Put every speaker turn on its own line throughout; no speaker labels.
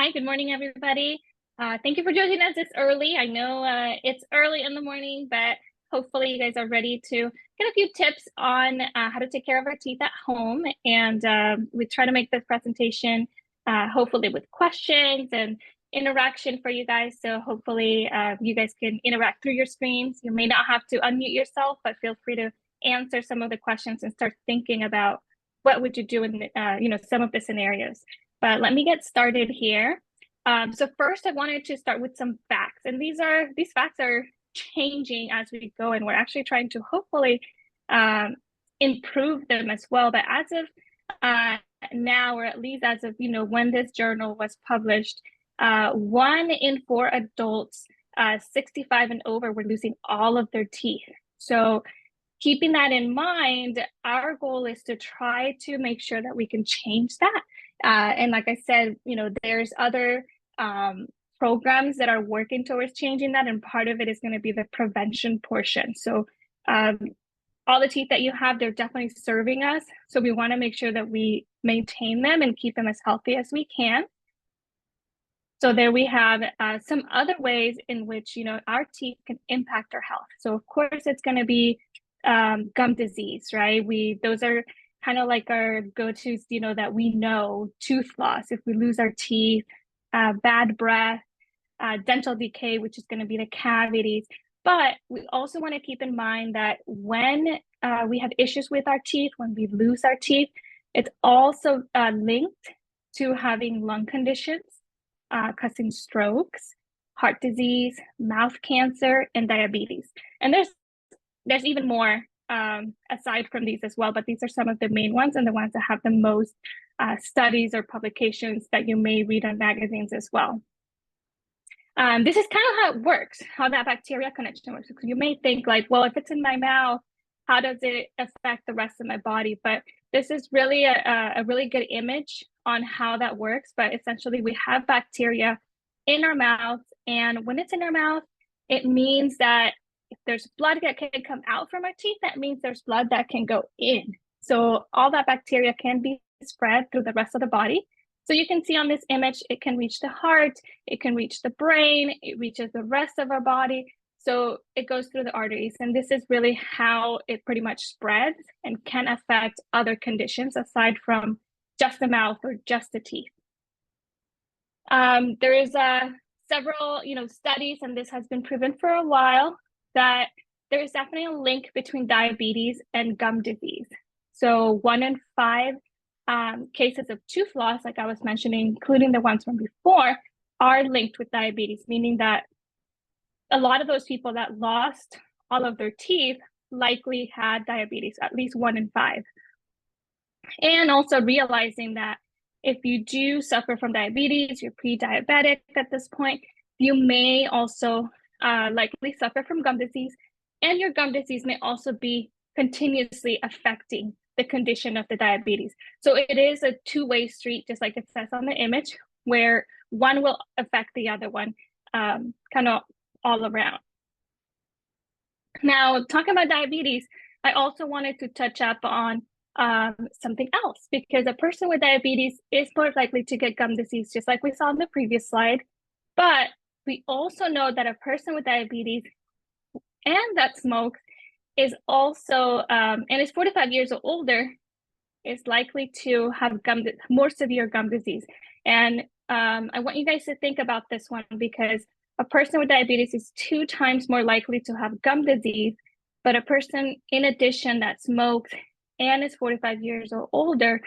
Hi, good morning, everybody. Thank you for joining us this early. I know it's early in the morning, but hopefully you guys are ready to get a few tips on how to take care of our teeth at home. And we try to make this presentation hopefully with questions and interaction for you guys. So hopefully you guys can interact through your screens. You may not have to unmute yourself, but feel free to answer some of the questions and start thinking about what would you do in some of the scenarios. But let me get started here. So first, I wanted to start with some facts, and these facts are changing as we go, and we're actually trying to hopefully improve them as well. But as of now, or at least as of when this journal was published, 1 in 4 adults 65 and over were losing all of their teeth. So keeping that in mind, our goal is to try to make sure that we can change that. And like I said, there's other programs that are working towards changing that. And part of it is going to be the prevention portion. So all the teeth that you have, they're definitely serving us. So we want to make sure that we maintain them and keep them as healthy as we can. So there we have some other ways in which, our teeth can impact our health. So of course, it's going to be gum disease, right? Those are kind of like our go-tos, that we know. Tooth loss, if we lose our teeth, bad breath, dental decay, which is going to be the cavities. But we also want to keep in mind that when we have issues with our teeth, when we lose our teeth, it's also linked to having lung conditions, causing strokes, heart disease, mouth cancer, and diabetes. And there's even more aside from these as well, but these are some of the main ones and the ones that have the most studies or publications that you may read on magazines as well. This is kind of how it works, how that bacteria connection works. Because you may think like, well, if it's in my mouth, how does it affect the rest of my body? But this is really a really good image on how that works. But essentially, we have bacteria in our mouth, and when it's in our mouth, it means that if there's blood that can come out from our teeth, that means there's blood that can go in. So all that bacteria can be spread through the rest of the body. So you can see on this image, it can reach the heart, it can reach the brain, it reaches the rest of our body. So it goes through the arteries. And this is really how it pretty much spreads and can affect other conditions aside from just the mouth or just the teeth. There is several studies, and this has been proven for a while, that there is definitely a link between diabetes and gum disease. So 1 in 5 cases of tooth loss, like I was mentioning, including the ones from before, are linked with diabetes, meaning that a lot of those people that lost all of their teeth likely had diabetes, at least 1 in 5. And also realizing that if you do suffer from diabetes, you're pre-diabetic at this point, you may also likely suffer from gum disease, and your gum disease may also be continuously affecting the condition of the diabetes. So it is a two-way street, just like it says on the image, where one will affect the other one kind of all around. Now, talking about diabetes, I also wanted to touch up on something else, because a person with diabetes is more likely to get gum disease, just like we saw in the previous slide. But we also know that a person with diabetes and that smokes is also, and is 45 years or older, is likely to have more severe gum disease. And I want you guys to think about this one, because a person with diabetes is 2 times more likely to have gum disease, but a person in addition that smokes and is 45 years or older,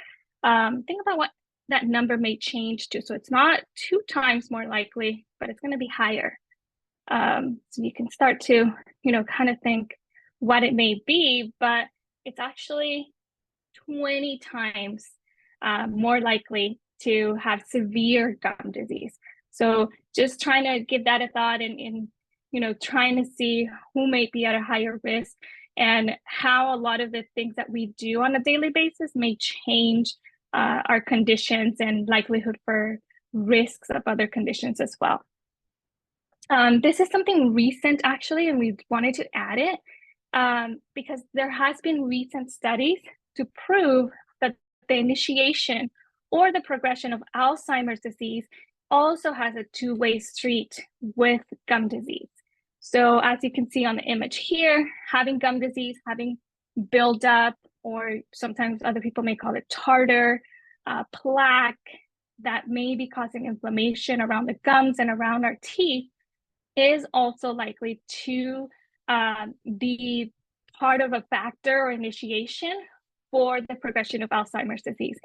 think about what that number may change to. So it's not 2 times more likely, but it's going to be higher. So you can start to, kind of think what it may be, but it's actually 20 times more likely to have severe gum disease. So just trying to give that a thought and trying to see who may be at a higher risk and how a lot of the things that we do on a daily basis may change our conditions and likelihood for risks of other conditions as well. This is something recent, actually, and we wanted to add it because there has been recent studies to prove that the initiation or the progression of Alzheimer's disease also has a two-way street with gum disease. So as you can see on the image here, having gum disease, having buildup, or sometimes other people may call it tartar, plaque, that may be causing inflammation around the gums and around our teeth, is also likely to be part of a factor or initiation for the progression of Alzheimer's disease.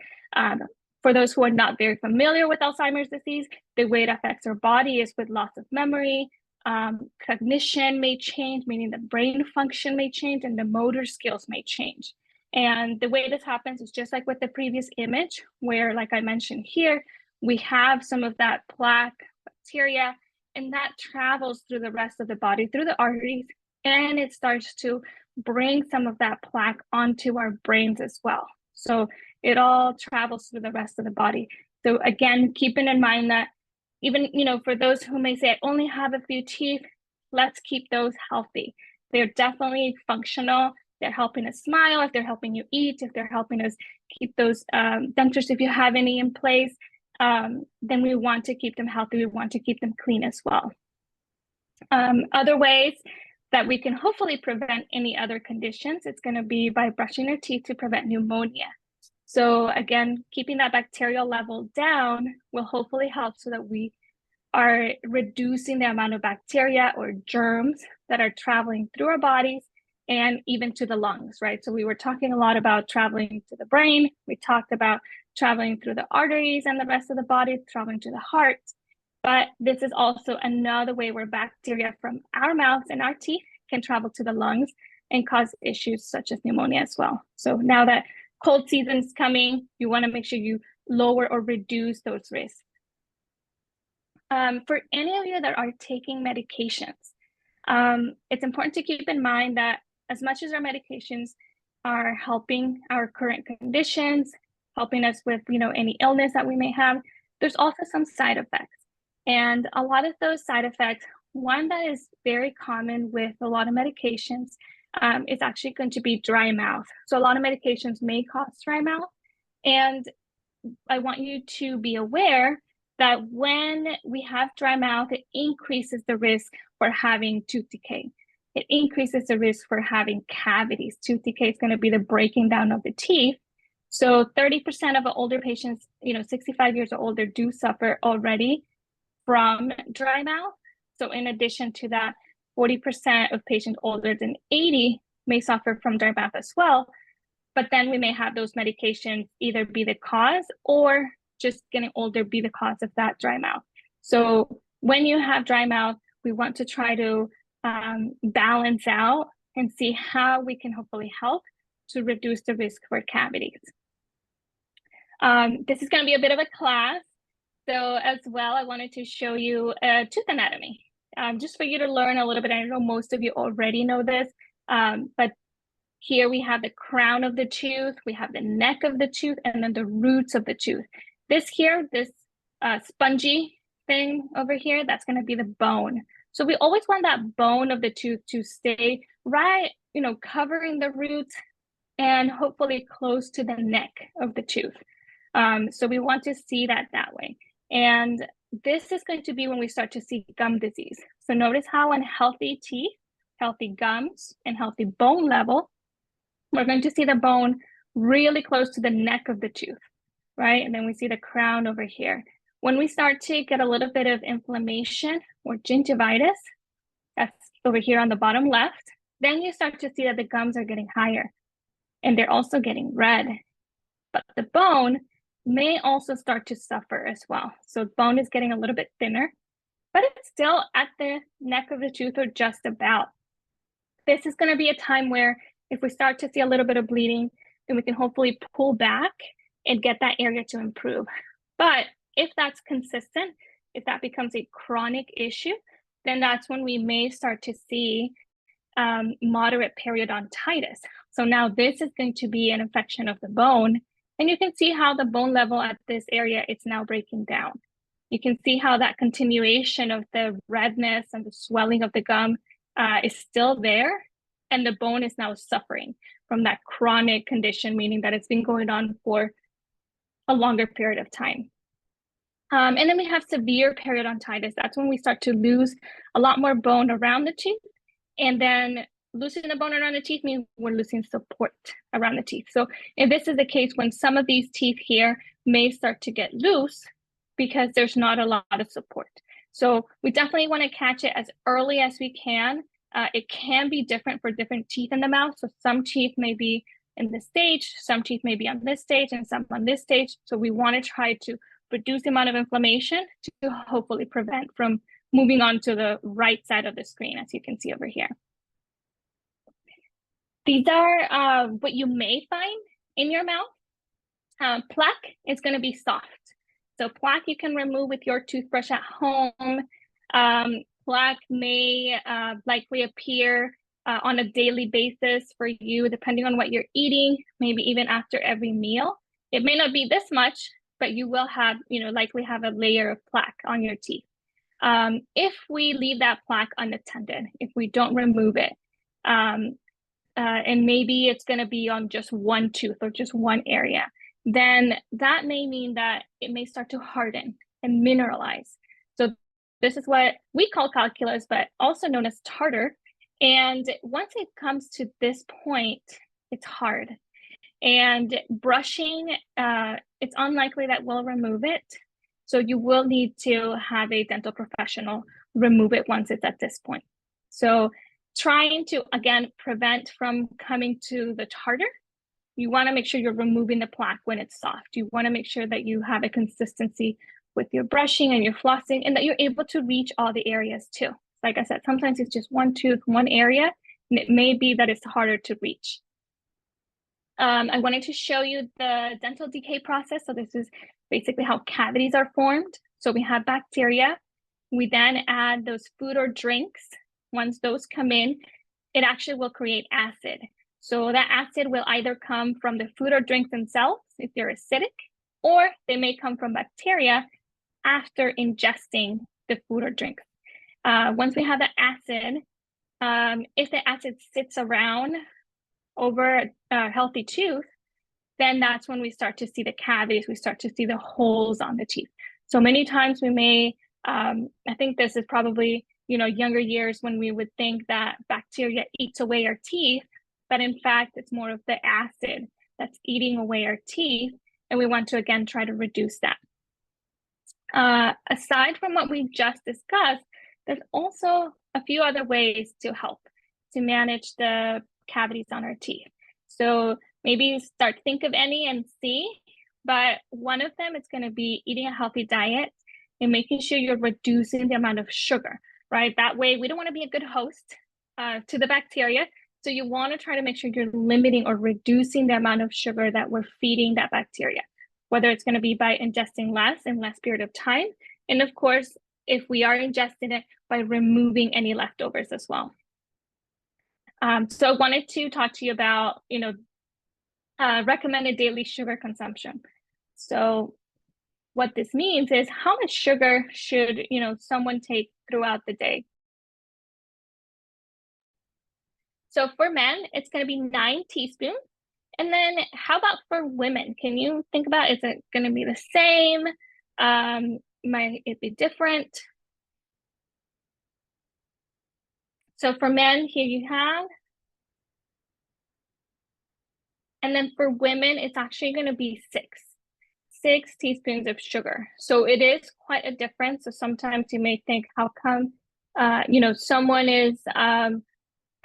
For those who are not very familiar with Alzheimer's disease, the way it affects our body is with loss of memory, cognition may change, meaning the brain function may change and the motor skills may change. And the way this happens is just like with the previous image, where, like I mentioned here, we have some of that plaque bacteria, and that travels through the rest of the body, through the arteries, and it starts to bring some of that plaque onto our brains as well. So it all travels through the rest of the body. So again, keeping in mind that even, for those who may say, I only have a few teeth, let's keep those healthy. They're definitely functional. They're helping us smile, if they're helping you eat, if they're helping us keep those dentures, if you have any in place, then we want to keep them healthy. We want to keep them clean as well. Other ways that we can hopefully prevent any other conditions, it's going to be by brushing our teeth to prevent pneumonia. So again, keeping that bacterial level down will hopefully help so that we are reducing the amount of bacteria or germs that are traveling through our bodies and even to the lungs, right? So we were talking a lot about traveling to the brain. We talked about traveling through the arteries and the rest of the body, traveling to the heart. But this is also another way where bacteria from our mouths and our teeth can travel to the lungs and cause issues such as pneumonia as well. So now that cold season's coming, you want to make sure you lower or reduce those risks. For any of you that are taking medications, it's important to keep in mind that as much as our medications are helping our current conditions, helping us with any illness that we may have, there's also some side effects. And a lot of those side effects, one that is very common with a lot of medications, is actually going to be dry mouth. So a lot of medications may cause dry mouth. And I want you to be aware that when we have dry mouth, it increases the risk for having tooth decay. It increases the risk for having cavities. Tooth decay is going to be the breaking down of the teeth. So 30% of older patients, 65 years or older, do suffer already from dry mouth. So in addition to that, 40% of patients older than 80 may suffer from dry mouth as well. But then we may have those medications either be the cause or just getting older be the cause of that dry mouth. So when you have dry mouth, we want to try to balance out and see how we can hopefully help to reduce the risk for cavities. This is going to be a bit of a class. So as well, I wanted to show you tooth anatomy, just for you to learn a little bit. I know most of you already know this, but here we have the crown of the tooth, we have the neck of the tooth, and then the roots of the tooth. This here, this spongy thing over here, that's going to be the bone. So we always want that bone of the tooth to stay right, covering the roots and hopefully close to the neck of the tooth. So we want to see that way. And this is going to be when we start to see gum disease. So notice how on healthy teeth, healthy gums, and healthy bone level, we're going to see the bone really close to the neck of the tooth, right? And then we see the crown over here. When we start to get a little bit of inflammation or gingivitis, that's over here on the bottom left, then you start to see that the gums are getting higher and they're also getting red. But the bone may also start to suffer as well. So bone is getting a little bit thinner, but it's still at the neck of the tooth or just about. This is going to be a time where if we start to see a little bit of bleeding, then we can hopefully pull back and get that area to improve. But if that's consistent, if that becomes a chronic issue, then that's when we may start to see moderate periodontitis. So now this is going to be an infection of the bone. And you can see how the bone level at this area, it's now breaking down. You can see how that continuation of the redness and the swelling of the gum is still there. And the bone is now suffering from that chronic condition, meaning that it's been going on for a longer period of time. And then we have severe periodontitis. That's when we start to lose a lot more bone around the tooth. And then losing the bone around the teeth means we're losing support around the teeth. So if this is the case, when some of these teeth here may start to get loose because there's not a lot of support. So we definitely want to catch it as early as we can. It can be different for different teeth in the mouth. So some teeth may be in this stage, some teeth may be on this stage, and some on this stage. So we want to try to reduce the amount of inflammation to hopefully prevent from moving on to the right side of the screen, as you can see over here. These are what you may find in your mouth. Plaque is going to be soft. So plaque you can remove with your toothbrush at home. Plaque may likely appear on a daily basis for you, depending on what you're eating, maybe even after every meal. It may not be this much, but you will have, likely have a layer of plaque on your teeth. If we leave that plaque unattended, if we don't remove it, and maybe it's going to be on just one tooth or just one area, then that may mean that it may start to harden and mineralize. So this is what we call calculus, but also known as tartar. And once it comes to this point, it's hard. And brushing, it's unlikely that we'll remove it. So you will need to have a dental professional remove it once it's at this point. So trying to, again, prevent from coming to the tartar, you want to make sure you're removing the plaque when it's soft. You want to make sure that you have a consistency with your brushing and your flossing, and that you're able to reach all the areas too. Like I said, sometimes it's just one tooth, one area, and it may be that it's harder to reach. I wanted to show you the dental decay process. So this is basically how cavities are formed. So we have bacteria. We then add those food or drinks. Once those come in, it actually will create acid. So that acid will either come from the food or drinks themselves, if they're acidic, or they may come from bacteria after ingesting the food or drinks. Once we have the acid, if the acid sits around over a healthy tooth, then that's when we start to see the cavities, we start to see the holes on the teeth. So many times we may, I think this is probably, younger years when we would think that bacteria eats away our teeth, but in fact, it's more of the acid that's eating away our teeth. And we want to, again, try to reduce that. Aside from what we just discussed, there's also a few other ways to help to manage the cavities on our teeth. So maybe think of any and see, but one of them is going to be eating a healthy diet and making sure you're reducing the amount of sugar, right? That way we don't want to be a good host to the bacteria. So you want to try to make sure you're limiting or reducing the amount of sugar that we're feeding that bacteria, whether it's going to be by ingesting less in less period of time. And of course, if we are ingesting it, by removing any leftovers as well. So I wanted to talk to you about, recommended daily sugar consumption. So what this means is how much sugar should, someone take throughout the day. So for men, it's going to be 9 teaspoons. And then how about for women? Can you think about, is it going to be the same? Might it be different? So for men, here you have. And then for women, it's actually going to be 6 teaspoons of sugar. So it is quite a difference. So sometimes you may think, how come, someone is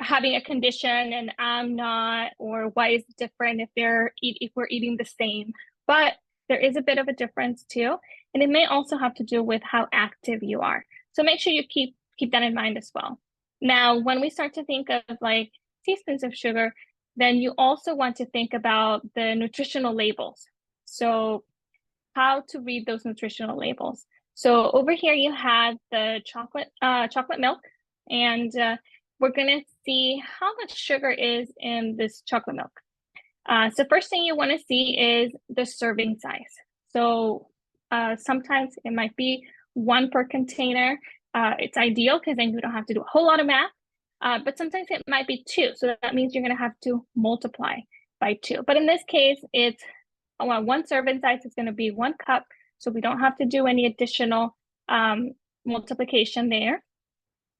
having a condition and I'm not, or why is it different if we're eating the same? But there is a bit of a difference too. And it may also have to do with how active you are. So make sure you keep that in mind as well. Now, when we start to think of like teaspoons of sugar, then you also want to think about the nutritional labels. So how to read those nutritional labels. So over here you have the chocolate milk, and we're going to see how much sugar is in this chocolate milk. So first thing you want to see is the serving size. So sometimes it might be 1 per container. It's ideal because then you don't have to do a whole lot of math. But sometimes it might be 2. So that means you're going to have to multiply by 2. But in this case, it's 1 serving size is going to be 1 cup So we don't have to do any additional multiplication there.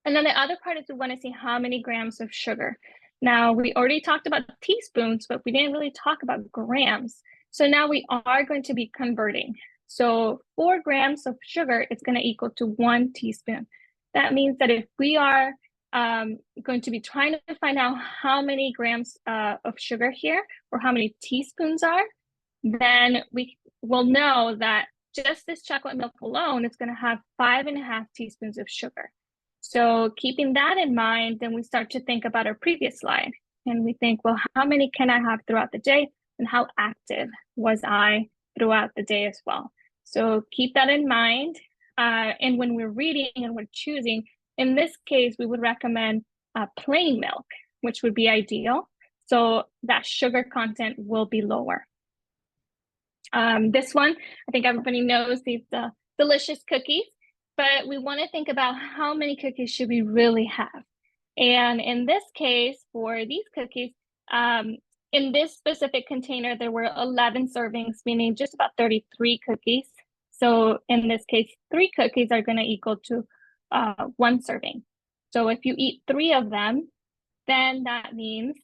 And then the other part is we want to see how many grams of sugar. Now, we already talked about teaspoons, but we didn't really talk about grams. So now we are going to be converting. So 4 grams of sugar is going to equal to 1 teaspoon. That means that if we are going to be trying to find out how many grams of sugar here or how many teaspoons are, then we will know that just this chocolate milk alone is going to have 5.5 teaspoons of sugar. So keeping that in mind, then we start to think about our previous slide. And we think, well, how many can I have throughout the day? And how active was I throughout the day as well? So keep that in mind. And when we're reading and we're choosing, in this case, we would recommend plain milk, which would be ideal. So that sugar content will be lower. This one, I think everybody knows these delicious cookies, but we want to think about how many cookies should we really have. And in this case, for these cookies, in this specific container, there were 11 servings, meaning just about 33 cookies. So in this case, 3 cookies are going to equal to 1 serving. So if you eat 3 of them, then that means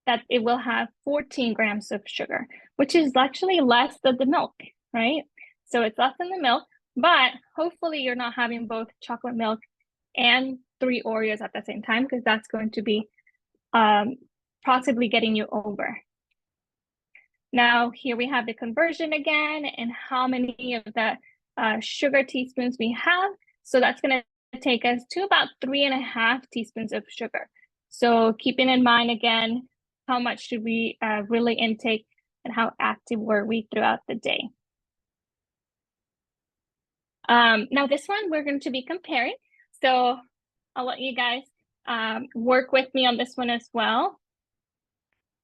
that it will have 14 grams of sugar, which is actually less than the milk, right? So it's less than the milk, but hopefully you're not having both chocolate milk and 3 Oreos at the same time, because that's going to be possibly getting you over. Now here we have the conversion again and how many of the sugar teaspoons we have. So that's going to take us to about 3.5 teaspoons of sugar. So keeping in mind again, how much should we really intake and how active were we throughout the day. Now this one we're going to be comparing. So I'll let you guys work with me on this one as well.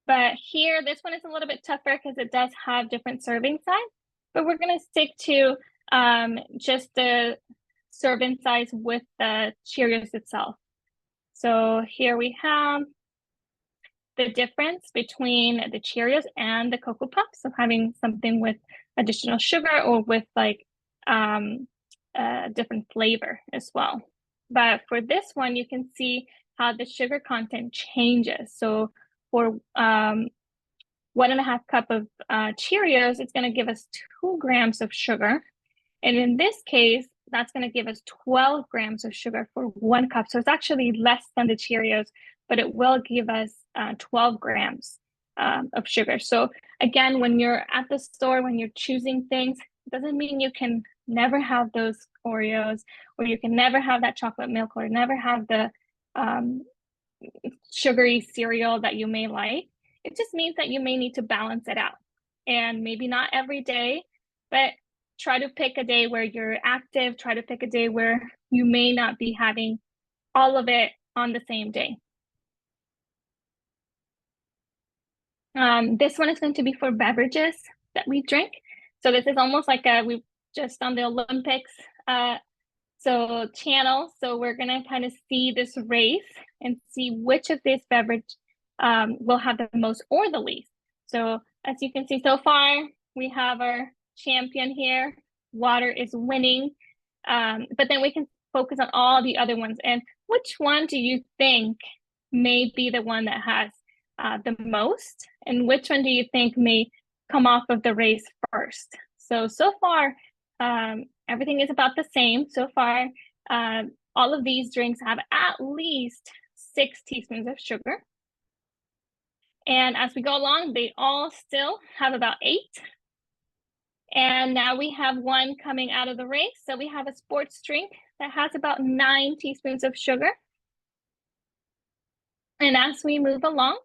But here, this one is a little bit tougher because it does have different serving size, but we're going to stick to just the serving size with the Cheerios itself. So here we have the difference between the Cheerios and the Cocoa Puffs. So having something with additional sugar or with like a different flavor as well. But for this one, you can see how the sugar content changes. So for 1.5 cup of Cheerios, it's going to give us 2 grams of sugar. And in this case, that's going to give us 12 grams of sugar for 1 cup. So it's actually less than the Cheerios, but it will give us 12 grams of sugar. So again, when you're at the store, when you're choosing things, it doesn't mean you can never have those Oreos, or you can never have that chocolate milk, or never have the sugary cereal that you may like. It just means that you may need to balance it out. And maybe not every day, but try to pick a day where you're active. Try to pick a day where you may not be having all of it on the same day. This one is going to be for beverages that we drink. So this is almost like we've just on the Olympics channel. So we're going to kind of see this race and see which of this beverage will have the most or the least. So as you can see so far, we have our champion here. Water is winning, but then we can focus on all the other ones. And which one do you think may be the one that has the most? And which one do you think may come off of the race first? So far, everything is about the same. So far, all of these drinks have at least 6 teaspoons of sugar. And as we go along, they all still have about 8. And now we have one coming out of the race. So we have a sports drink that has about 9 teaspoons of sugar. And as we move along,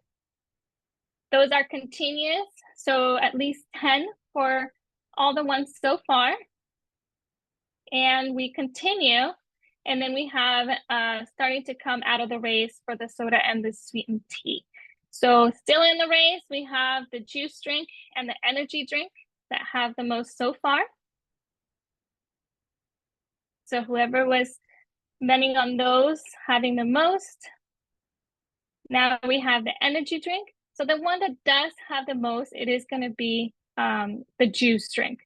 those are continuous. So at least 10 for all the ones so far. And we continue. And then we have starting to come out of the race for the soda and the sweetened tea. So still in the race, we have the juice drink and the energy drink that have the most so far. So whoever was betting on those having the most. Now we have the energy drink. So the one that does have the most, it is going to be the juice drink.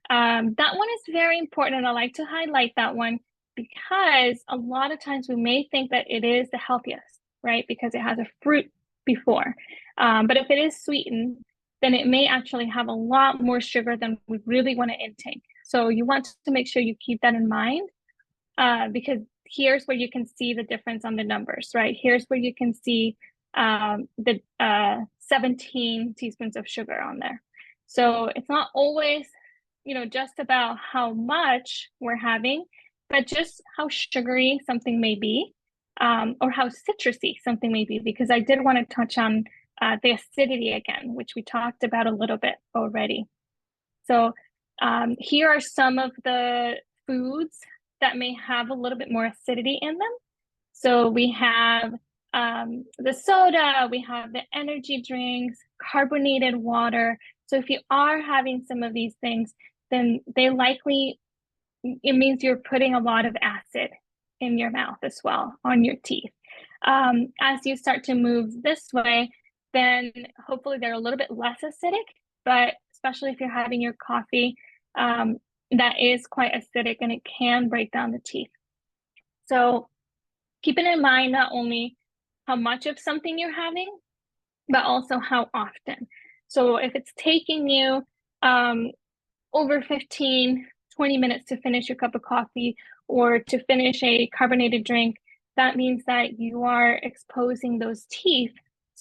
That one is very important, and I like to highlight that one because a lot of times we may think that it is the healthiest, right? Because it has a fruit before. But if it is sweetened, then it may actually have a lot more sugar than we really want to intake. So you want to make sure you keep that in mind, because here's where you can see the difference on the numbers, right? Here's where you can see the 17 teaspoons of sugar on there. So it's not always, just about how much we're having, but just how sugary something may be, or how citrusy something may be, because I did want to touch on the acidity again, which we talked about a little bit already. So here are some of the foods that may have a little bit more acidity in them. So we have the soda, we have the energy drinks, carbonated water. So if you are having some of these things, then it means you're putting a lot of acid in your mouth as well, on your teeth. As you start to move this way, then hopefully they're a little bit less acidic, but especially if you're having your coffee, that is quite acidic and it can break down the teeth. So keeping in mind not only how much of something you're having, but also how often. So if it's taking you over 15, 20 minutes to finish your cup of coffee or to finish a carbonated drink, that means that you are exposing those teeth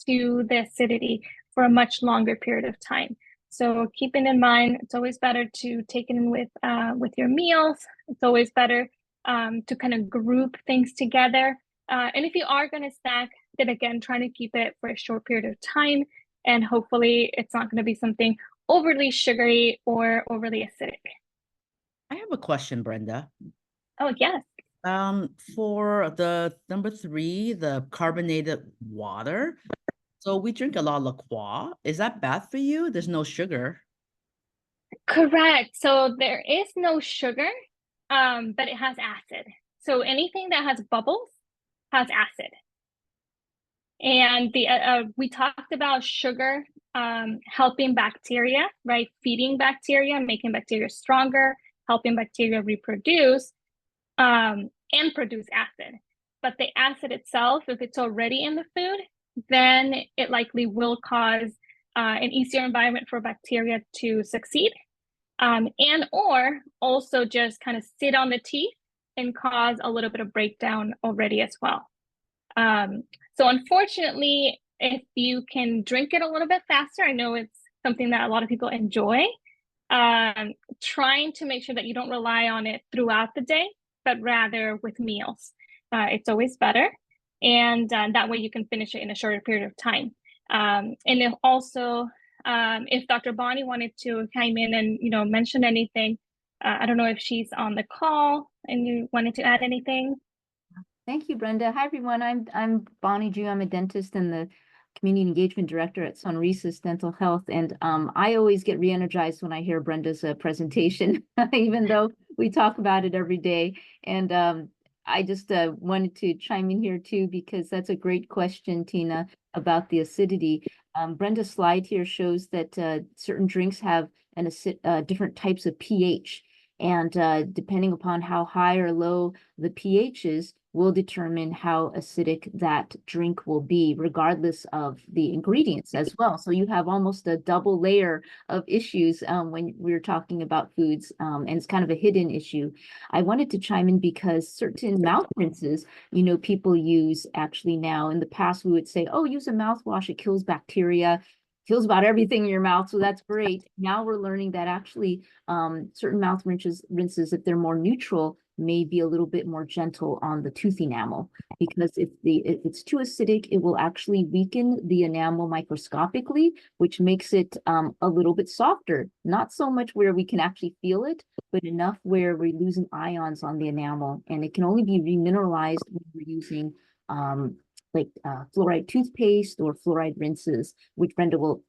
to the acidity for a much longer period of time. So keeping in mind, it's always better to take it in with your meals. It's always better to kind of group things together. And if you are going to snack, then again, trying to keep it for a short period of time. And hopefully it's not going to be something overly sugary or overly acidic.
I have a question, Brenda.
Oh, yes.
For the number 3, the carbonated water. So we drink a lot of La Croix. Is that bad for you? There's no sugar.
Correct. So there is no sugar, but it has acid. So anything that has bubbles has acid. And we talked about sugar helping bacteria, right? Feeding bacteria, making bacteria stronger, helping bacteria reproduce and produce acid. But the acid itself, if it's already in the food, then it likely will cause an easier environment for bacteria to succeed, and or also just kind of sit on the teeth and cause a little bit of breakdown already as well. So unfortunately, if you can drink it a little bit faster, I know it's something that a lot of people enjoy, trying to make sure that you don't rely on it throughout the day, but rather with meals. It's always better. And that way you can finish it in a shorter period of time. And if also, if Dr. Bonnie wanted to chime in and, mention anything, I don't know if she's on the call and you wanted to add anything.
Thank you, Brenda. Hi, everyone. I'm Bonnie Ju. I'm a dentist and the community engagement director at Sonrisas Dental Health. And I always get re-energized when I hear Brenda's presentation, even though we talk about it every day. And I just wanted to chime in here too, because that's a great question, Tina, about the acidity. Brenda's slide here shows that certain drinks have different types of pH. And depending upon how high or low the pH is, will determine how acidic that drink will be, regardless of the ingredients as well. So you have almost a double layer of issues when we're talking about foods, and it's kind of a hidden issue. I wanted to chime in because certain mouth rinses, people use actually now. In the past, we would say, oh, use a mouthwash, it kills bacteria, kills about everything in your mouth, so that's great. Now we're learning that actually certain mouth rinses, if they're more neutral, may be a little bit more gentle on the tooth enamel, because if it's too acidic, it will actually weaken the enamel microscopically, which makes it a little bit softer. Not so much where we can actually feel it, but enough where we're losing ions on the enamel, and it can only be remineralized when we're using like fluoride toothpaste or fluoride rinses, which Brenda will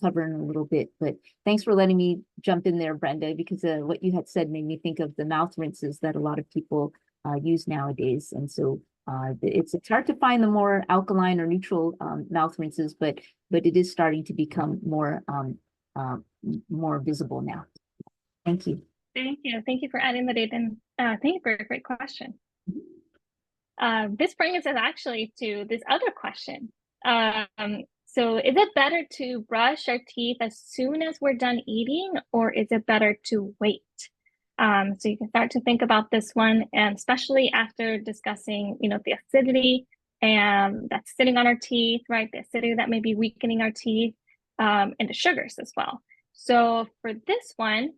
cover in a little bit. But thanks for letting me jump in there, Brenda, because what you had said made me think of the mouth rinses that a lot of people use nowadays. And so it's hard to find the more alkaline or neutral mouth rinses, but it is starting to become more visible now. Thank you.
Thank you. Thank you for adding the date, and thank you for a great question. This brings us actually to this other question. So is it better to brush our teeth as soon as we're done eating, or is it better to wait? So you can start to think about this one, and especially after discussing, the acidity and that's sitting on our teeth, right? The acidity that may be weakening our teeth, and the sugars as well. So for this one,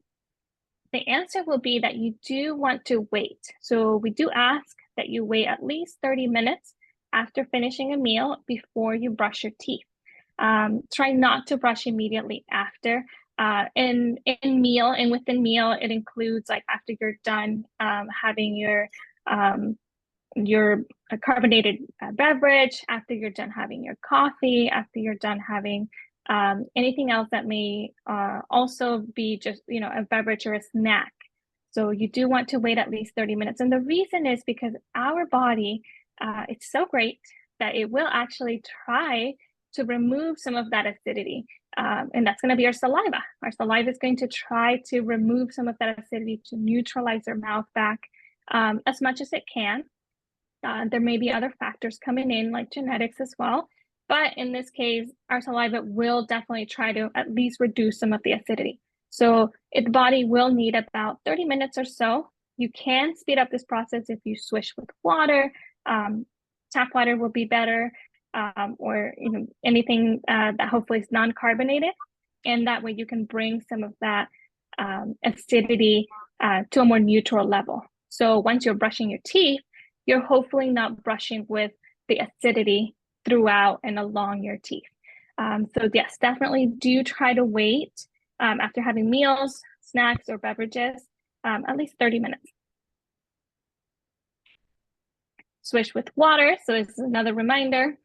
the answer will be that you do want to wait. So we do ask that you wait at least 30 minutes after finishing a meal before you brush your teeth. Try not to brush immediately after. In meal and within meal, it includes like after you're done having your carbonated beverage, after you're done having your coffee, after you're done having anything else that may also be just, a beverage or a snack. So you do want to wait at least 30 minutes. And the reason is because our body, it's so great that it will actually try to remove some of that acidity. And that's going to be our saliva. Our saliva is going to try to remove some of that acidity to neutralize our mouth back as much as it can. There may be other factors coming in, like genetics as well. But in this case, our saliva will definitely try to at least reduce some of the acidity. So the body will need about 30 minutes or so. You can speed up this process if you swish with water. Tap water will be better, or anything that hopefully is non-carbonated. And that way you can bring some of that acidity to a more neutral level. So once you're brushing your teeth, you're hopefully not brushing with the acidity throughout and along your teeth. So yes, definitely do try to wait after having meals, snacks, or beverages, at least 30 minutes. Swish with water. So this is another reminder.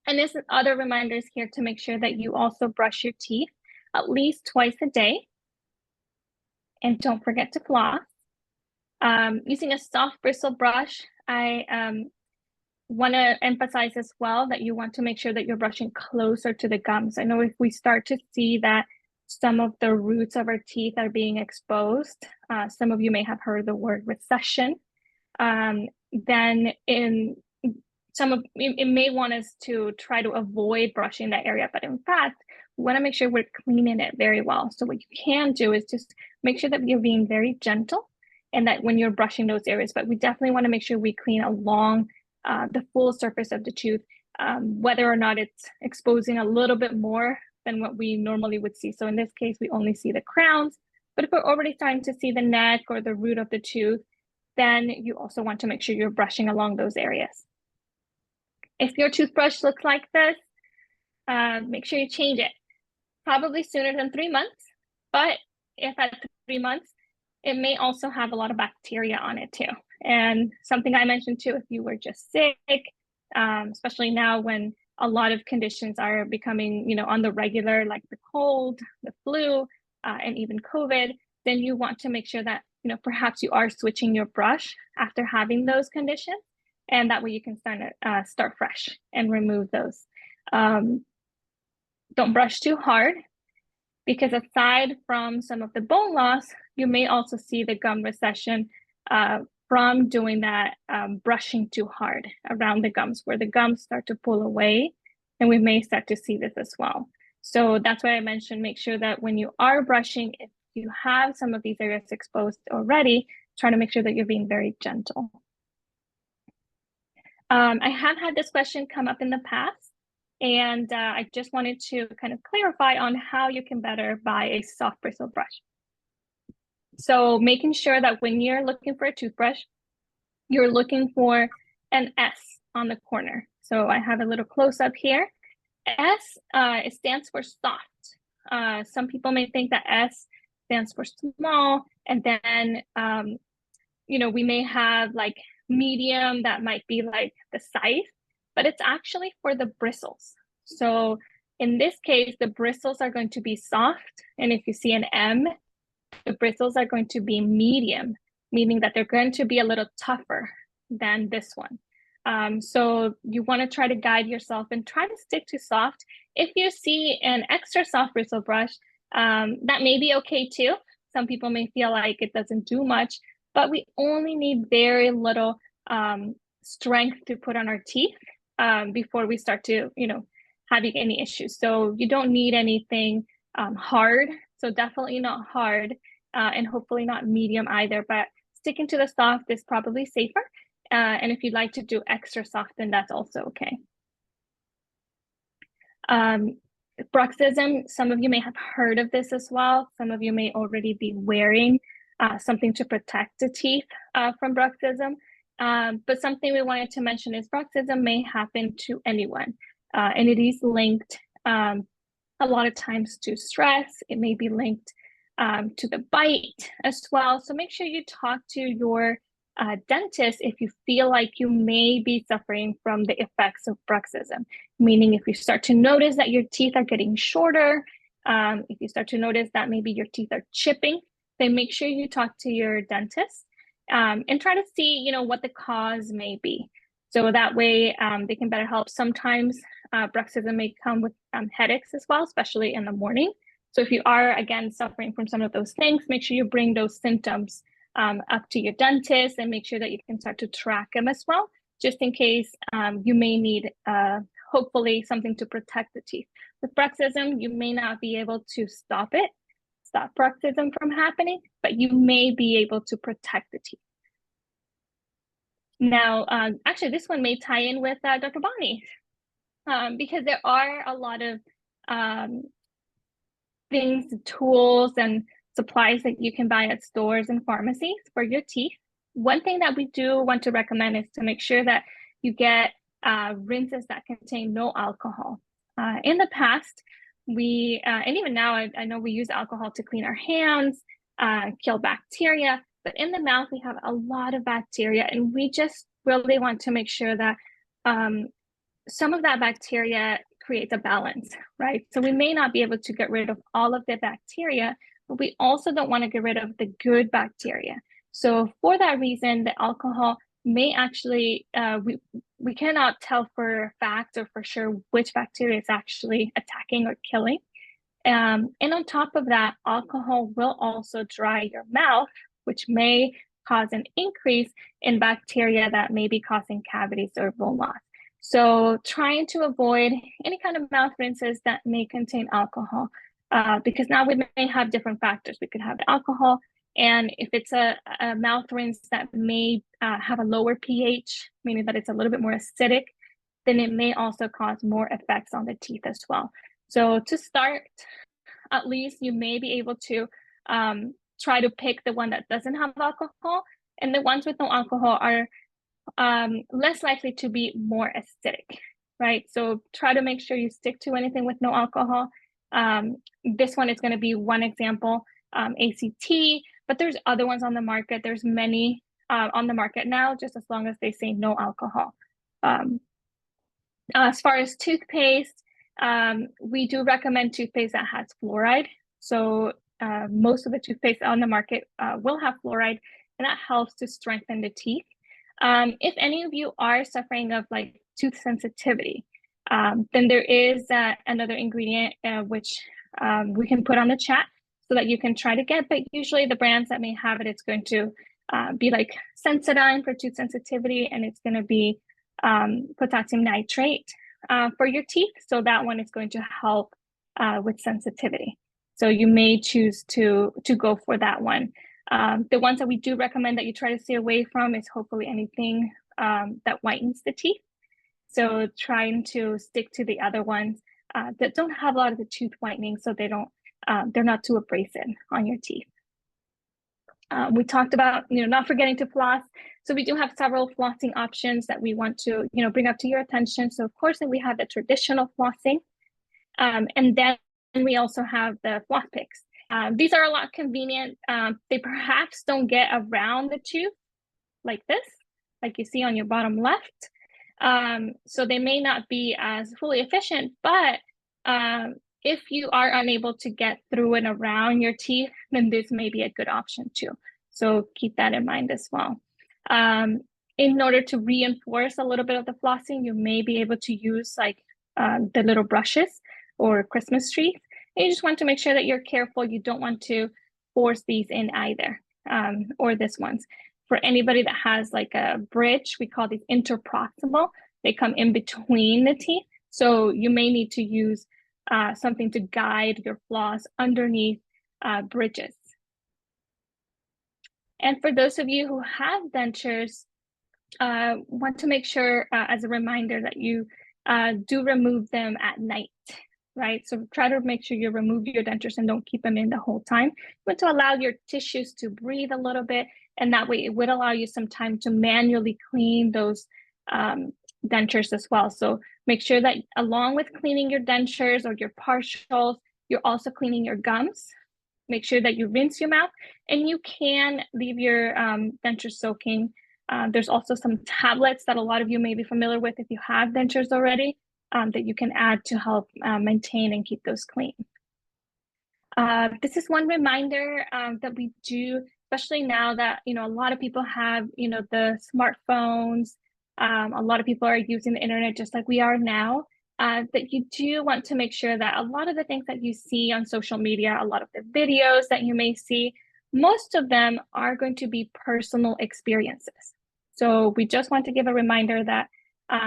And this is other reminders here to make sure that you also brush your teeth at least twice a day. And don't forget to floss. Using a soft bristle brush, I want to emphasize as well that you want to make sure that you're brushing closer to the gums. I know if we start to see that some of the roots of our teeth are being exposed, some of you may have heard the word recession, then it may want us to try to avoid brushing that area, but in fact, we want to make sure we're cleaning it very well. So what you can do is just make sure that you're being very gentle and that when you're brushing those areas, but we definitely want to make sure we clean along the full surface of the tooth, whether or not it's exposing a little bit more than what we normally would see. So in this case, we only see the crowns, but if we're already starting to see the neck or the root of the tooth, then you also want to make sure you're brushing along those areas. If your toothbrush looks like this, make sure you change it. Probably sooner than 3 months, but if at 3 months, it may also have a lot of bacteria on it too. And something I mentioned too, if you were just sick, especially now when a lot of conditions are becoming, on the regular, like the cold, the flu, and even COVID, then you want to make sure that, perhaps you are switching your brush after having those conditions. And that way you can start fresh and remove those. Don't brush too hard, because aside from some of the bone loss, you may also see the gum recession from doing that brushing too hard around the gums, where the gums start to pull away, and we may start to see this as well. So that's why I mentioned, make sure that when you are brushing, if you have some of these areas exposed already, try to make sure that you're being very gentle. I have had this question come up in the past, and I just wanted to kind of clarify on how you can better buy a soft bristle brush. So making sure that when you're looking for a toothbrush, you're looking for an S on the corner. So I have a little close up here. S, it stands for soft. Some people may think that S stands for small, and then, we may have like medium that might be like the size, but it's actually for the bristles. So in this case, the bristles are going to be soft. And if you see an M, the bristles are going to be medium, meaning that they're going to be a little tougher than this one. So you want to try to guide yourself and try to stick to soft. If you see an extra soft bristle brush, that may be okay too. Some people may feel like it doesn't do much, but we only need very little strength to put on our teeth before we start to, having any issues. So you don't need anything hard. So definitely not hard, and hopefully not medium either, but sticking to the soft is probably safer. And if you'd like to do extra soft, then that's also okay. Bruxism, some of you may have heard of this as well. Some of you may already be wearing something to protect the teeth from bruxism. But something we wanted to mention is bruxism may happen to anyone, and it is linked a lot of times to stress. It may be linked to the bite as well. So make sure you talk to your dentist if you feel like you may be suffering from the effects of bruxism, meaning if you start to notice that your teeth are getting shorter, if you start to notice that maybe your teeth are chipping, then make sure you talk to your dentist and try to see, what the cause may be. So that way they can better help. Sometimes bruxism may come with headaches as well, especially in the morning. So if you are, again, suffering from some of those things, make sure you bring those symptoms up to your dentist and make sure that you can start to track them as well, just in case you may need, hopefully, something to protect the teeth. With bruxism, you may not be able to stop bruxism from happening, but you may be able to protect the teeth. Now, actually, this one may tie in with Dr. Bonnie, because there are a lot of things, tools, and supplies that you can buy at stores and pharmacies for your teeth. One thing that we do want to recommend is to make sure that you get rinses that contain no alcohol. In the past, we, and even now, I know we use alcohol to clean our hands, kill bacteria, but in the mouth, we have a lot of bacteria, and we just really want to make sure that some of that bacteria creates a balance, right? So we may not be able to get rid of all of the bacteria, but we also don't want to get rid of the good bacteria. So for that reason, the alcohol may actually, we cannot tell for a fact or for sure which bacteria is actually attacking or killing. And on top of that, alcohol will also dry your mouth, which may cause an increase in bacteria that may be causing cavities or bone loss. So trying to avoid any kind of mouth rinses that may contain alcohol, because now we may have different factors. We could have the alcohol, and if it's a mouth rinse that may have a lower pH, meaning that it's a little bit more acidic, then it may also cause more effects on the teeth as well. So to start, at least you may be able to try to pick the one that doesn't have alcohol, and the ones with no alcohol are less likely to be more acidic, right? So try to make sure you stick to anything with no alcohol. This one is going to be one example, ACT, but there's other ones on the market. There's many on the market now, just as long as they say no alcohol. As far as toothpaste, we do recommend toothpaste that has fluoride. So most of the toothpaste on the market will have fluoride, and that helps to strengthen the teeth. If any of you are suffering of like tooth sensitivity, then there is another ingredient which we can put on the chat so that you can try to get, but usually the brands that may have it, it's going to be like Sensodyne for tooth sensitivity, and it's going to be potassium nitrate for your teeth. So that one is going to help with sensitivity. So you may choose to go for that one. The ones that we do recommend that you try to stay away from is hopefully anything that whitens the teeth. So trying to stick to the other ones that don't have a lot of the tooth whitening, so they don't, they're not too abrasive on your teeth. We talked about, not forgetting to floss. So we do have several flossing options that we want to, bring up to your attention. So of course, then we have the traditional flossing, and then we also have the floss picks. These are a lot convenient. They perhaps don't get around the tooth like this, like you see on your bottom left. So they may not be as fully efficient, but if you are unable to get through and around your teeth, then this may be a good option too. So keep that in mind as well. In order to reinforce a little bit of the flossing, you may be able to use like the little brushes or Christmas trees. And you just want to make sure that you're careful. You don't want to force these in either, or this ones. For anybody that has like a bridge, we call these interproximal. They come in between the teeth. So you may need to use something to guide your floss underneath bridges. And for those of you who have dentures, want to make sure as a reminder that you do remove them at night, right? So try to make sure you remove your dentures and don't keep them in the whole time, but to allow your tissues to breathe a little bit. And that way it would allow you some time to manually clean those dentures as well. So make sure that along with cleaning your dentures or your partials, you're also cleaning your gums. Make sure that you rinse your mouth, and you can leave your dentures soaking. There's also some tablets that a lot of you may be familiar with if you have dentures already, that you can add to help maintain and keep those clean. This is one reminder that we do, especially now that, you know, a lot of people have, you know, the smartphones. A lot of people are using the internet just like we are now. That you do want to make sure that a lot of the things that you see on social media, a lot of the videos that you may see, most of them are going to be personal experiences. So we just want to give a reminder that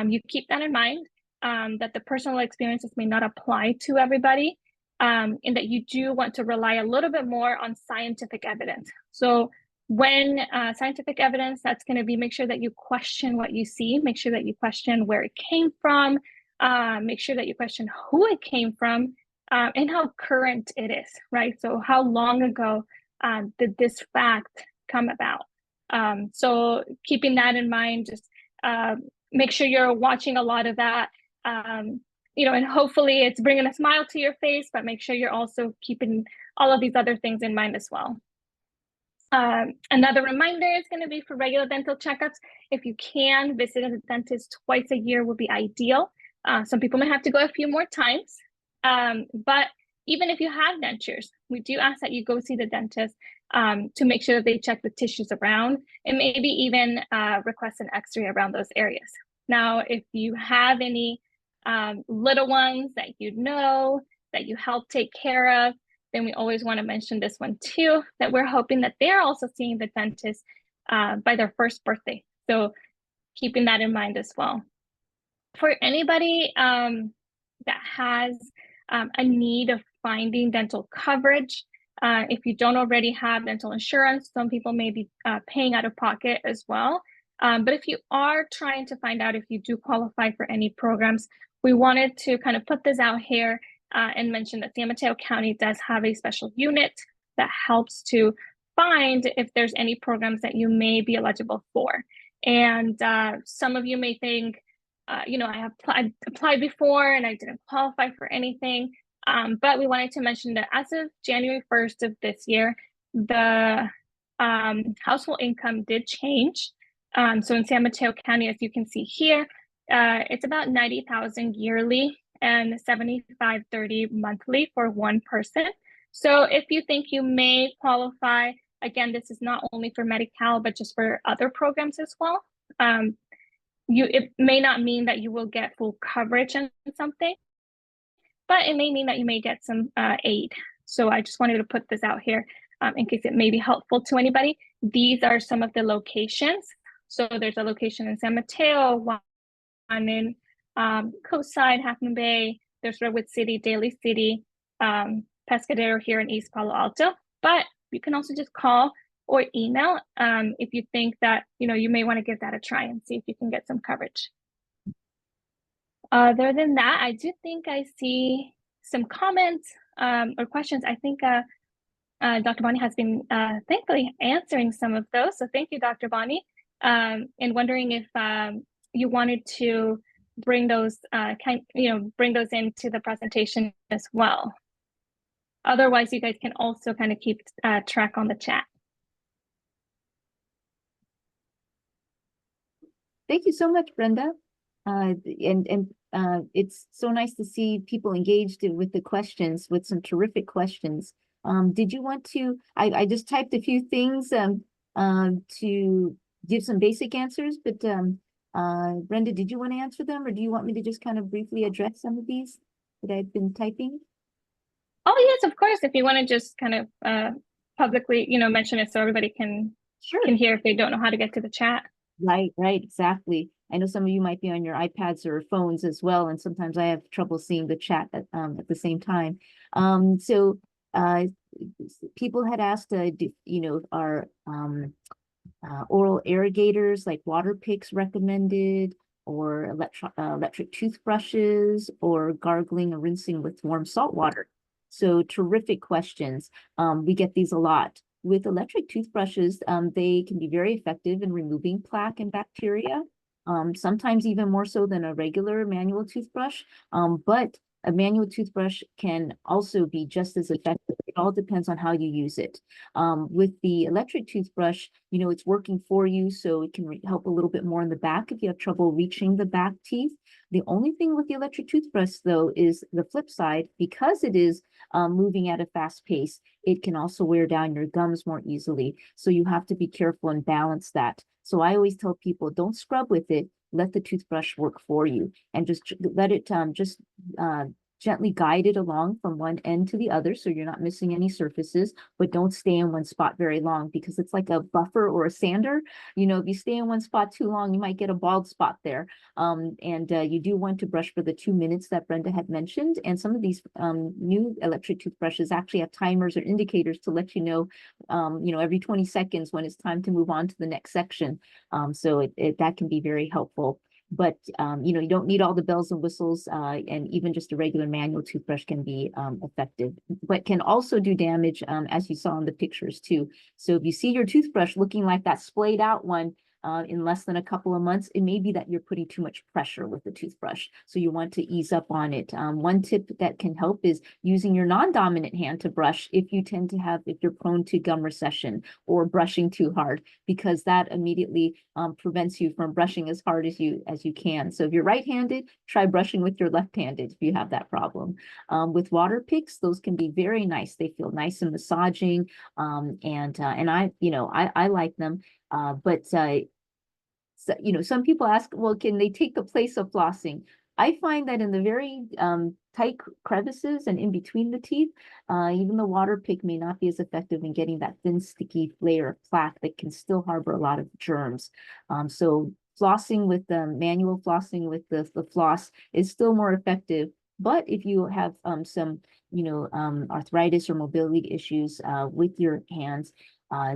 you keep that in mind, that the personal experiences may not apply to everybody, and that you do want to rely a little bit more on scientific evidence. So when scientific evidence, that's going to be make sure that you question what you see, make sure that you question where it came from, make sure that you question who it came from, and how current it is, right? So how long ago did this fact come about? So keeping that in mind, just make sure you're watching a lot of that, you know, and hopefully it's bringing a smile to your face, but make sure you're also keeping all of these other things in mind as well. Another reminder is going to be for regular dental checkups. If you can visit a dentist twice a year would be ideal. Some people may have to go a few more times, but even if you have dentures, we do ask that you go see the dentist to make sure that they check the tissues around and maybe even request an x-ray around those areas. Now, if you have any little ones that you know, that you help take care of, then we always want to mention this one too, that we're hoping that they're also seeing the dentist by their first birthday. So keeping that in mind as well. For anybody that has a need of finding dental coverage, if you don't already have dental insurance, some people may be paying out of pocket as well. But if you are trying to find out if you do qualify for any programs, we wanted to kind of put this out here and mention that San Mateo County does have a special unit that helps to find if there's any programs that you may be eligible for. And some of you may think, you know, I have applied before and I didn't qualify for anything. But we wanted to mention that as of January 1st of this year, the household income did change. So in San Mateo County, as you can see here, it's about $90,000 yearly and $75.30 monthly for one person. So if you think you may qualify, again, this is not only for Medi-Cal, but just for other programs as well. It may not mean that you will get full coverage on something, but it may mean that you may get some aid. So I just wanted to put this out here in case it may be helpful to anybody. These are some of the locations. So there's a location in San Mateo, one in Coastside, Half Moon Bay, there's Redwood City, Daly City, Pescadero here in East Palo Alto. But you can also just call or email if you think that, you know, you may want to give that a try and see if you can get some coverage. Other than that, I do think I see some comments or questions. I think Dr. Bonnie has been thankfully answering some of those. So thank you, Dr. Bonnie. And wondering if you wanted to bring those bring those into the presentation as well. Otherwise, you guys can also kind of keep track on the chat.
Thank you so much, Brenda. It's so nice to see people engaged with the questions, with some terrific questions. Did you want to, I just typed a few things to give some basic answers, but Brenda, did you want to answer them, or do you want me to just kind of briefly address some of these that I've been typing?
Oh, yes, of course. If you want to just kind of publicly, mention it so everybody can
Sure.
hear if they don't know how to get to the chat.
Right, exactly. I know some of you might be on your iPads or phones as well, and sometimes I have trouble seeing the chat at the same time. So people had asked, are oral irrigators like water picks recommended, or electric toothbrushes, or gargling or rinsing with warm salt water? So terrific questions. We get these a lot. With electric toothbrushes, they can be very effective in removing plaque and bacteria, sometimes even more so than a regular manual toothbrush. But a manual toothbrush can also be just as effective. It all depends on how you use it. With the electric toothbrush, it's working for you, so it can help a little bit more in the back if you have trouble reaching the back teeth. The only thing with the electric toothbrush, though, is the flip side. Because it is moving at a fast pace, it can also wear down your gums more easily. So you have to be careful and balance that. So I always tell people, don't scrub with it. Let the toothbrush work for you, and just let it gently guide it along from one end to the other, so you're not missing any surfaces, but don't stay in one spot very long, because it's like a buffer or a sander. If you stay in one spot too long, you might get a bald spot there. And you do want to brush for the 2 minutes that Brenda had mentioned. And some of these new electric toothbrushes actually have timers or indicators to let you know, every 20 seconds when it's time to move on to the next section. So that can be very helpful. But you don't need all the bells and whistles, and even just a regular manual toothbrush can be effective, but can also do damage, as you saw in the pictures too. So if you see your toothbrush looking like that splayed out one in less than a couple of months, it may be that you're putting too much pressure with the toothbrush. So you want to ease up on it. One tip that can help is using your non-dominant hand to brush if you're prone to gum recession or brushing too hard, because that immediately prevents you from brushing as hard as you can. So if you're right-handed, try brushing with your left-handed if you have that problem. With water picks, those can be very nice. They feel nice and massaging, and I like them. But some people ask, well, can they take the place of flossing? I find that in the very tight crevices and in between the teeth, even the water pick may not be as effective in getting that thin, sticky layer of plaque that can still harbor a lot of germs. So flossing with the manual flossing with the floss is still more effective. But if you have some, arthritis or mobility issues with your hands,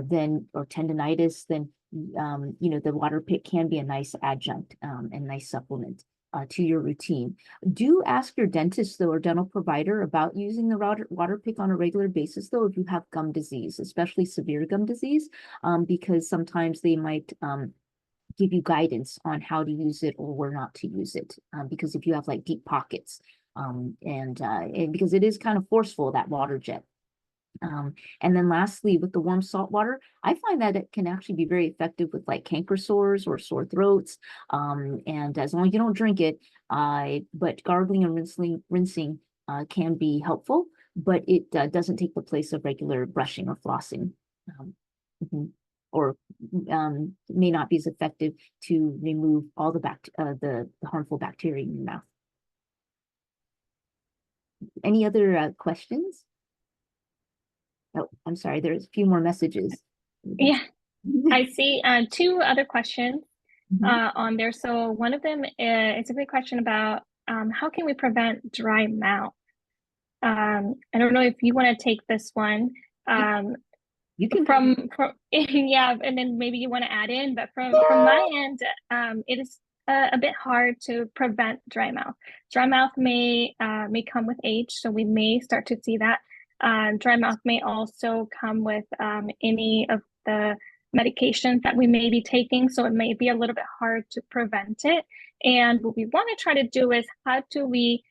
then, or tendonitis, then the water pick can be a nice adjunct and nice supplement to your routine. Do ask your dentist, though, or dental provider about using the water pick on a regular basis, though, if you have gum disease, especially severe gum disease, because sometimes they might give you guidance on how to use it or where not to use it, because if you have like deep pockets, and because it is kind of forceful, that water jet. And then lastly, with the warm salt water, I find that it can actually be very effective with like canker sores or sore throats. And as long as you don't drink it, but gargling and rinsing can be helpful, but it doesn't take the place of regular brushing or flossing. Or may not be as effective to remove all the harmful bacteria in your mouth. Any other questions? Oh, I'm sorry, there's a few more messages.
Yeah, I see 2 other questions on there. So one of them is a great question about how can we prevent dry mouth? I don't know if you want to take this one.
You can
from yeah, and then maybe you want to add in, but from my end, it is a bit hard to prevent dry mouth. Dry mouth may come with age, so we may start to see that. Dry mouth may also come with any of the medications that we may be taking, so it may be a little bit hard to prevent it. And what we want to try to do is, how do we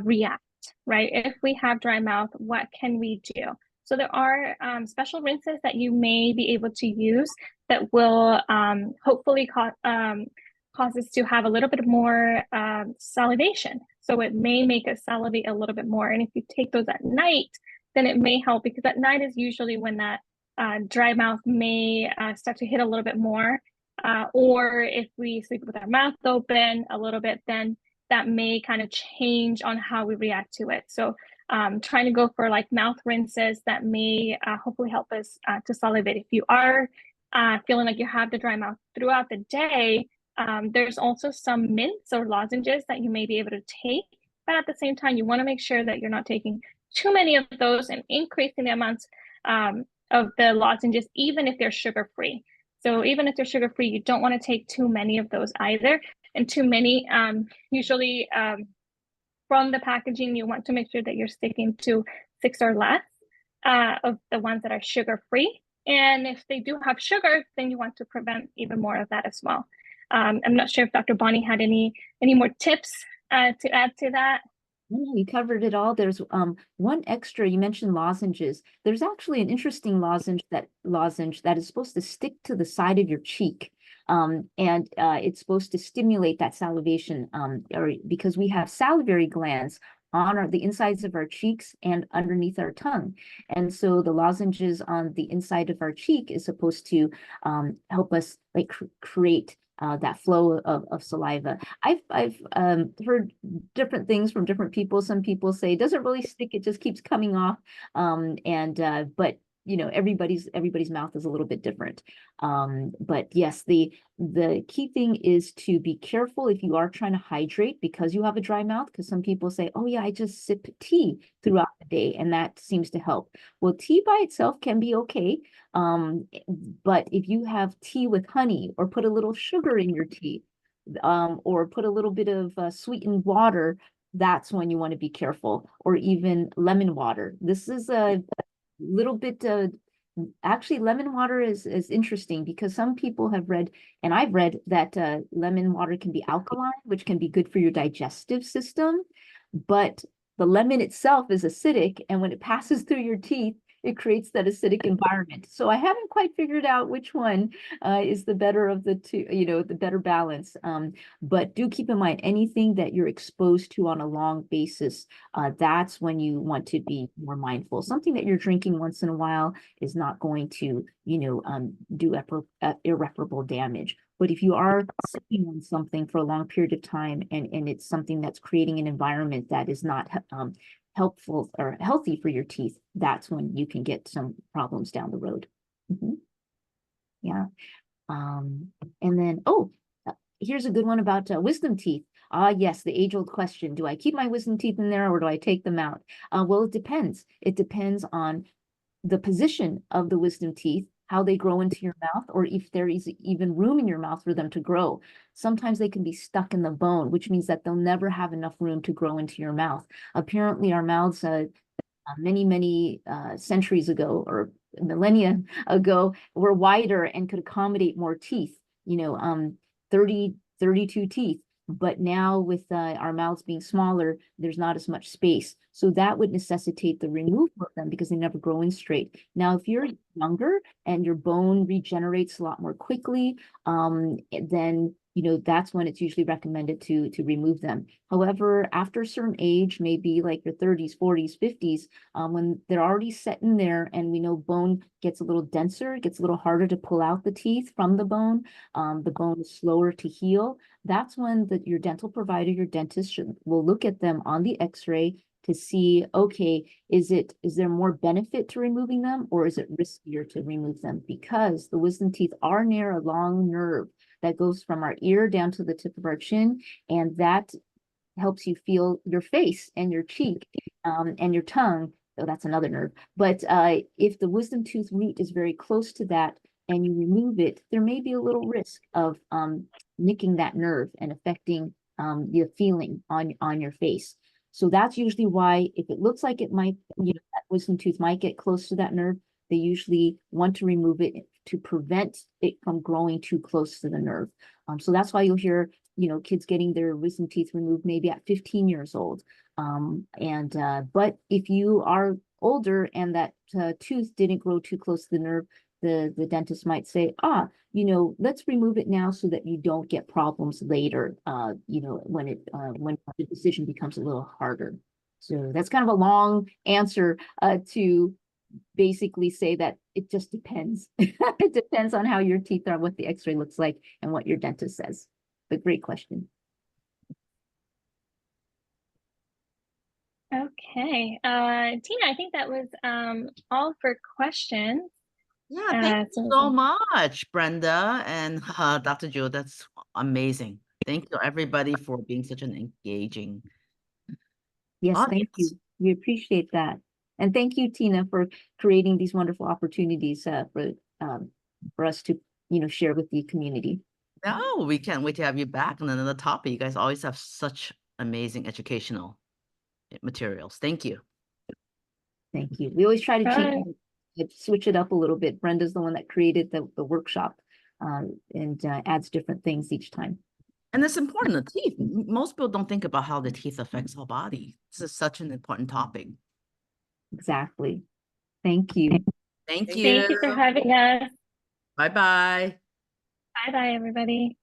react, right? If we have dry mouth, what can we do? So there are special rinses that you may be able to use that will hopefully cause us to have a little bit more salivation. So it may make us salivate a little bit more. And if you take those at night, then it may help, because at night is usually when that dry mouth may start to hit a little bit more. Or if we sleep with our mouth open a little bit, then that may kind of change on how we react to it. So trying to go for like mouth rinses that may hopefully help us to salivate. If you are feeling like you have the dry mouth throughout the day, there's also some mints or lozenges that you may be able to take. But at the same time, you want to make sure that you're not taking too many of those and increasing the amounts of the lozenges, even if they're sugar-free. So even if they're sugar-free, you don't want to take too many of those either. And too many, usually from the packaging, you want to make sure that you're sticking to 6 or less of the ones that are sugar-free. And if they do have sugar, then you want to prevent even more of that as well. I'm not sure if Dr. Bonnie had any more tips to add to that.
No, you covered it all. There's one extra. You mentioned lozenges. There's actually an interesting lozenge that is supposed to stick to the side of your cheek. And it's supposed to stimulate that salivation, or because we have salivary glands on the insides of our cheeks and underneath our tongue. And so the lozenges on the inside of our cheek is supposed to help us like create that flow of saliva. I've heard different things from different people. Some people say it doesn't really stick; it just keeps coming off. But you know, everybody's mouth is a little bit different. But yes, the key thing is to be careful if you are trying to hydrate because you have a dry mouth. Because some people say, "Oh yeah, I just sip tea throughout the day, and that seems to help." Well, tea by itself can be okay. But if you have tea with honey or put a little sugar in your tea, or put a little bit of sweetened water, that's when you want to be careful, or even lemon water. This is a little bit, actually lemon water is interesting because some people have read, and I've read that lemon water can be alkaline, which can be good for your digestive system, but the lemon itself is acidic, and when it passes through your teeth, it creates that acidic environment. So I haven't quite figured out which one is the better of the two, you know, the better balance. But do keep in mind anything that you're exposed to on a long basis, that's when you want to be more mindful. Something that you're drinking once in a while is not going to, you know, do irreparable damage. But if you are sipping on something for a long period of time and it's something that's creating an environment that is not helpful or healthy for your teeth, that's when you can get some problems down the road. Yeah. And then, here's a good one about wisdom teeth. Yes, the age-old question, do I keep my wisdom teeth in there or do I take them out? Well, it depends. It depends on the position of the wisdom teeth, how they grow into your mouth, or if there is even room in your mouth for them to grow. Sometimes they can be stuck in the bone, which means that they'll never have enough room to grow into your mouth. Apparently, our mouths many centuries ago or millennia ago were wider and could accommodate more teeth, you know, 32 teeth. But now with our mouths being smaller, there's not as much space. So that would necessitate the removal of them because they never grow in straight. Now, if you're younger and your bone regenerates a lot more quickly, then you know, that's when it's usually recommended to remove them. However, after a certain age, maybe like your 30s, 40s, 50s, when they're already set in there and we know bone gets a little denser, it gets a little harder to pull out the teeth from the bone is slower to heal. That's when your dental provider, your dentist will look at them on the x-ray to see, okay, is there more benefit to removing them or is it riskier to remove them? Because the wisdom teeth are near a long nerve that goes from our ear down to the tip of our chin, and that helps you feel your face and your cheek and your tongue. So that's another nerve. But if the wisdom tooth root is very close to that and you remove it, there may be a little risk of nicking that nerve and affecting the feeling on your face. So that's usually why, if it looks like it might, you know, that wisdom tooth might get close to that nerve, they usually want to remove it to prevent it from growing too close to the nerve. So that's why you'll hear, you know, kids getting their wisdom teeth removed maybe at 15 years old. But if you are older and that tooth didn't grow too close to the nerve, the dentist might say, you know, let's remove it now so that you don't get problems later, you know, when the decision becomes a little harder. So that's kind of a long answer to basically say that it just depends. It depends on how your teeth are, what the x-ray looks like, and what your dentist says. But great question.
Okay. Okay, Tina, I think that was all for questions.
Yeah, thank you so
So
much, Brenda and Dr. Jewel. That's amazing. Thank you, everybody, for being such an engaging
Yes, thank you.
audience.
We appreciate that. And thank you, Tina, for creating these wonderful opportunities for us to, share with the community.
No, we can't wait to have you back on another topic. You guys always have such amazing educational materials. Thank you.
Thank you. We always try to
Right.
switch it up a little bit. Brenda's the one that created the workshop and adds different things each time.
And it's important, the teeth. Most people don't think about how the teeth affects our body. This is such an important topic.
Exactly. Thank you.
Thank
Thank you for
you.
having us.
Bye-bye.
Bye bye, everybody.